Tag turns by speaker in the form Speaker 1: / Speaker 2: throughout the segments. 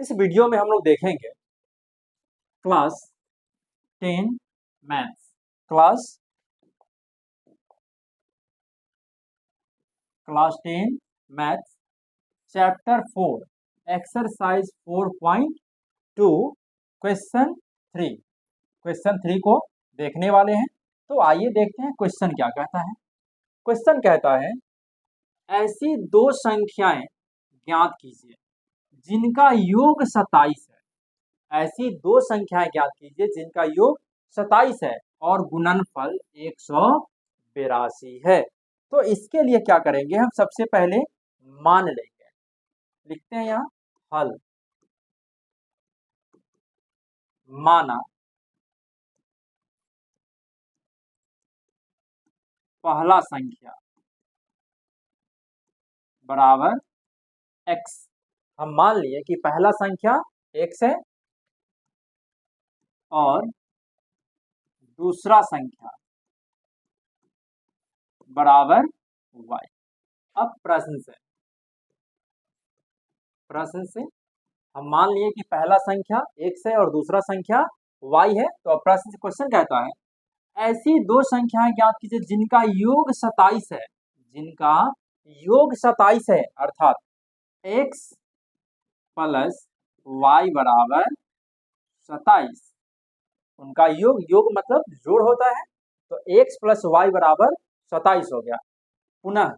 Speaker 1: इस वीडियो में हम लोग देखेंगे class 10 maths class 10 maths chapter 4 exercise 4.2 question 3 को देखने वाले हैं। तो आइए देखते हैं क्वेश्चन क्या कहता है। क्वेश्चन कहता है ऐसी दो संख्याएं ज्ञात कीजिए जिनका योग 27 है। ऐसी दो संख्याएं ज्ञात कीजिए जिनका योग 27 है और गुणनफल 182 है। तो इसके लिए क्या करेंगे, हम सबसे पहले मान लेंगे। लिखते हैं यहाँ हल। माना पहला संख्या बराबर x। हम मान लिए कि पहला संख्या x है और दूसरा संख्या बराबर y। अब प्रश्न से हम मान लिए कि पहला संख्या x है और दूसरा संख्या y है। तो अब प्रश्न से क्वेश्चन कहता है ऐसी दो संख्याएं ज्ञात कीजिए जिनका योग 27 है। जिनका योग 27 है अर्थात x प्लस y बराबर 27। उनका योग मतलब जोड़ होता है, तो x प्लस y बराबर 27 हो गया। पुनः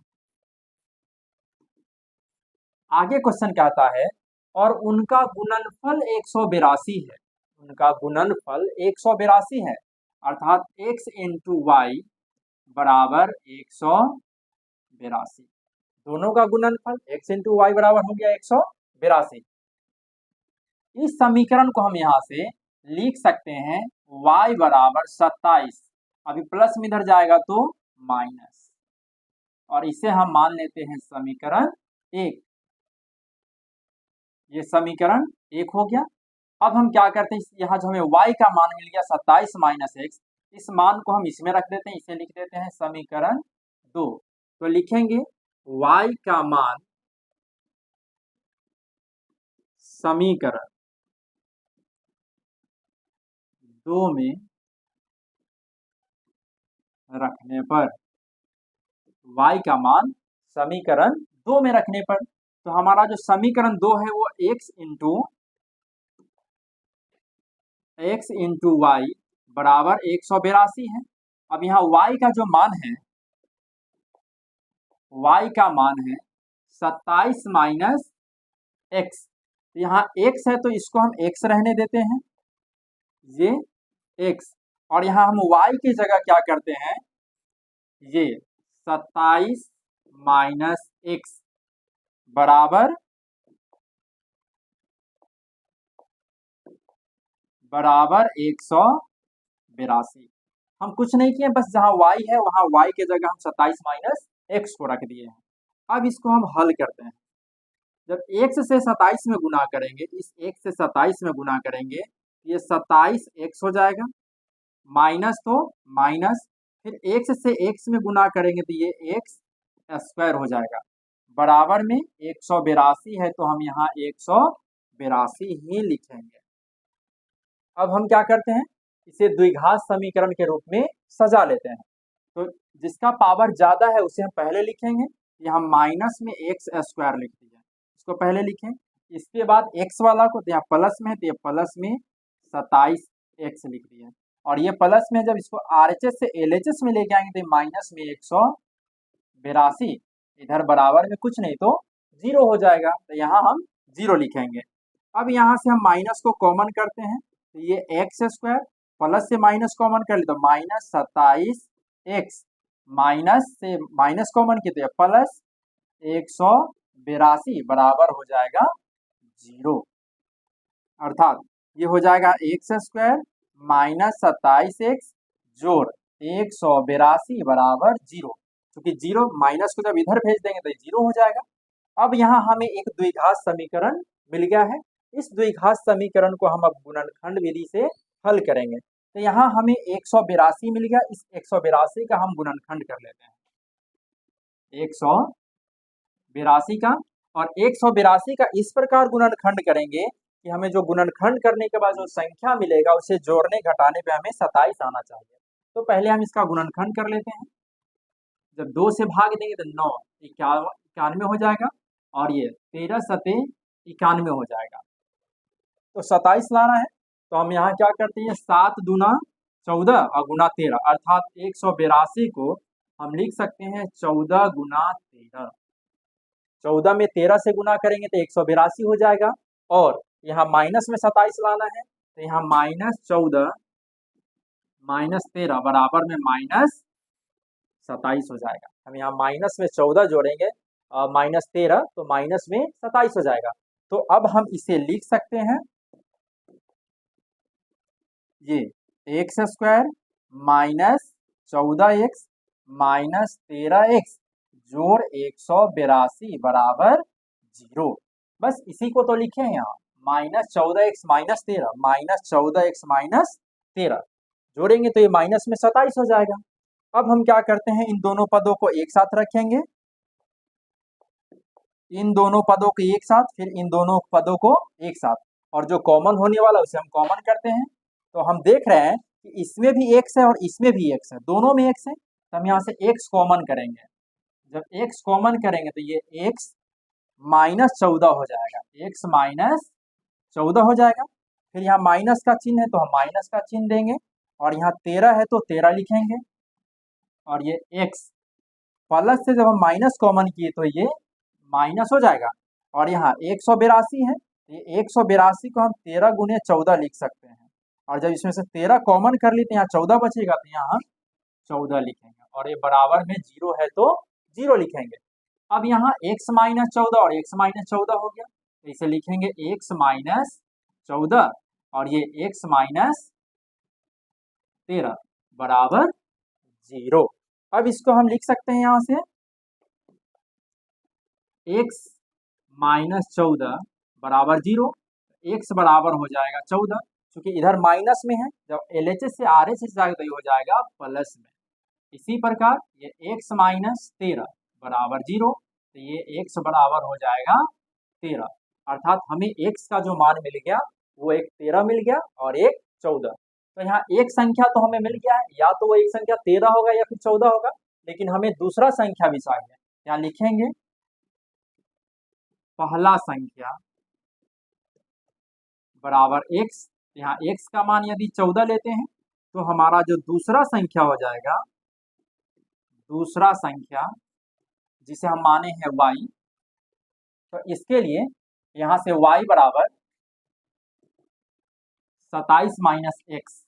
Speaker 1: आगे क्वेश्चन कहता है और उनका गुणनफल 182 है। उनका गुणनफल 182 है अर्थात x इंटू वाई बराबर 182। दोनों का गुणनफल x इंटू वाई बराबर हो गया 182। इस समीकरण को हम यहाँ से लिख सकते हैं y बराबर 27। अभी प्लस में इधर जाएगा तो माइनस, और इसे हम मान लेते हैं समीकरण 1। ये समीकरण 1 हो गया। अब हम क्या करते हैं, यहाँ जो हमें y का मान मिल गया 27 माइनस x, इस मान को हम इसमें रख देते हैं, इसे लिख देते हैं समीकरण 2। तो लिखेंगे y का मान समीकरण 2 में रखने पर, y का मान समीकरण 2 में रखने पर, तो हमारा जो समीकरण 2 है वो x इंटू वाई बराबर 182 है। अब यहाँ y का जो मान है, y का मान है 27 माइनस x। यहाँ x है तो इसको हम x रहने देते हैं, ये x, और यहाँ हम y की जगह क्या करते हैं, ये 27 माइनस x बराबर 182। हम कुछ नहीं किए, बस जहाँ y है वहाँ y के जगह हम 27 माइनस x को रख दिए हैं। अब इसको हम हल करते हैं। जब x से 27 में गुना करेंगे, इस x से 27 में गुना करेंगे, ये 27 x हो जाएगा, माइनस तो माइनस, फिर x से x में गुना करेंगे तो ये x स्क्वायर हो जाएगा, बराबर में 182 है, तो हम यहाँ 182 ही लिखेंगे। अब हम क्या करते हैं, इसे द्विघात समीकरण के रूप में सजा लेते हैं। तो जिसका पावर ज्यादा है उसे हम पहले लिखेंगे, यहाँ माइनस में x स्क्वायर लिख दिया, इसको पहले लिखें। इसके बाद x वाला को, तो यहाँ प्लस में है तो ये प्लस में 27x लिख दिया, और ये प्लस में जब इसको RHS से LHS में लेके आएंगे तो माइनस में 182, इधर बराबर में कुछ नहीं तो 0 हो जाएगा, तो यहाँ हम 0 लिखेंगे। अब यहाँ से हम माइनस को कॉमन करते हैं, तो ये एक्स स्क्वायर, प्लस से माइनस कॉमन कर ले तो माइनस 27x, माइनस से माइनस कॉमन किया तो प्लस 182 बराबर हो जाएगा 0। अर्थात ये हो जाएगा एक्स स्क्वायर माइनस 27x जोड़ 182 बराबर 0। क्योंकि 0 माइनस को जब इधर भेज देंगे तो 0 हो जाएगा। अब यहाँ हमें एक द्विघात समीकरण मिल गया है। इस द्विघात समीकरण को हम अब गुणनखंड विधि से हल करेंगे। तो यहाँ हमें 182 मिल गया, इस 182 का हम गुणनखंड कर लेते हैं, 182 का, और 182 का इस प्रकार गुणनखंड करेंगे कि हमें जो गुणनखंड करने के बाद जो संख्या मिलेगा उसे जोड़ने घटाने पे हमें 27 आना चाहिए। तो पहले हम इसका गुणनखंड कर लेते हैं। जब 2 से भाग देंगे तो 9 91 हो जाएगा और ये 13 सते 91 हो जाएगा। तो 27 लाना है तो हम यहाँ क्या करते हैं 7 दूना 14 और गुना 13 अर्थात 182 को हम लिख सकते हैं 14 गुना 13। 14 में 13 से गुना करेंगे तो 182 हो जाएगा और यहाँ माइनस में 27 लाना है तो यहाँ -14 -13 बराबर में -27 हो जाएगा। हम यहाँ माइनस में 14 जोड़ेंगे और -13 तो माइनस में 27 हो जाएगा। तो अब हम इसे लिख सकते हैं ये x² minus 14x minus 13x जोड़ 182 बराबर 0। बस इसी को तो लिखे हैं यहाँ -14x माइनस 13 -14x माइनस 13 जोड़ेंगे तो ये माइनस में 27 हो जाएगा। अब हम क्या करते हैं इन दोनों पदों को एक साथ रखेंगे, इन दोनों पदों को एक साथ, फिर इन दोनों पदों को एक साथ और जो कॉमन होने वाला उसे हम कॉमन करते हैं। तो हम देख रहे हैं कि इसमें भी x है और इसमें भी x है, दोनों में x है तो हम यहाँ से x कॉमन करेंगे। जब x कॉमन करेंगे तो ये x -14 हो जाएगा, x -14 हो जाएगा। फिर यहाँ माइनस का चिन्ह है तो हम माइनस का चिन्ह देंगे और यहाँ 13 है तो 13 लिखेंगे और ये x प्लस से जब हम माइनस कॉमन किए तो ये माइनस हो जाएगा और यहाँ 182 है, ये 182 को हम 13 गुने 14 लिख सकते हैं और जब इसमें से 13 कॉमन कर लेते हैं यहाँ 14 बचेगा तो यहाँ हम 14 लिखेंगे और ये बराबर में 0 है तो 0 लिखेंगे। अब यहाँ x -14 और x -14 हो गया तो इसे लिखेंगे x -14 और ये x -13 बराबर 0। अब इसको हम लिख सकते हैं यहाँ से x -14 बराबर 0, x बराबर हो जाएगा 14 क्योंकि इधर माइनस में है, जब LHS से RHS जाएगा तो ये हो जाएगा प्लस में। इसी प्रकार ये x -13 बराबर 0 तो ये x बराबर हो जाएगा 13 अर्थात हमें x का जो मान मिल गया वो एक 13 मिल गया और एक 14। तो यहाँ एक संख्या तो हमें मिल गया है, या तो वो एक संख्या 13 होगा या फिर 14 होगा, लेकिन हमें दूसरा संख्या भी चाहिए। यहाँ लिखेंगे पहला संख्या बराबर x, यहाँ x का मान यदि 14 लेते हैं तो हमारा जो दूसरा संख्या हो जाएगा, दूसरा संख्या जिसे हम माने हैं y, तो इसके लिए यहाँ से y बराबर 27 माइनस x,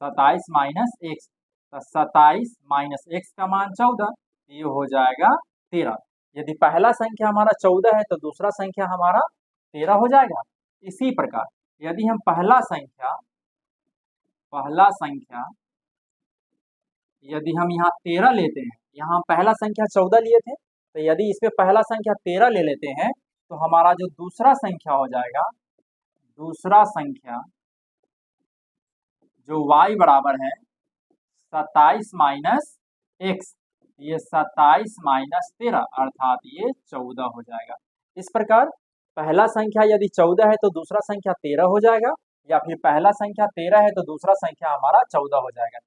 Speaker 1: 27 माइनस x, तो 27 माइनस x का मान 14, ये हो जाएगा 13। यदि पहला संख्या हमारा 14 है तो दूसरा संख्या हमारा 13 हो जाएगा। इसी प्रकार यदि हम पहला संख्या यदि हम यहाँ 13 लेते हैं, यहाँ पहला संख्या 14 लिए थे तो यदि इसमें पहला संख्या 13 ले लेते हैं तो हमारा जो दूसरा संख्या हो जाएगा, दूसरा संख्या जो y बराबर है 27 माइनस x, ये 27 माइनस 13 अर्थात ये 14 हो जाएगा। इस प्रकार पहला संख्या यदि 14 है तो दूसरा संख्या 13 हो जाएगा, या फिर पहला संख्या 13 है तो दूसरा संख्या हमारा 14 हो जाएगा।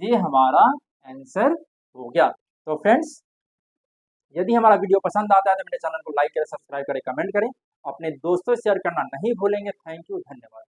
Speaker 1: ये हमारा आंसर हो गया। तो फ्रेंड्स, यदि हमारा वीडियो पसंद आता है तो मेरे चैनल को लाइक करें, सब्सक्राइब करें, कमेंट करें, अपने दोस्तों से शेयर करना नहीं भूलेंगे। थैंक यू, धन्यवाद।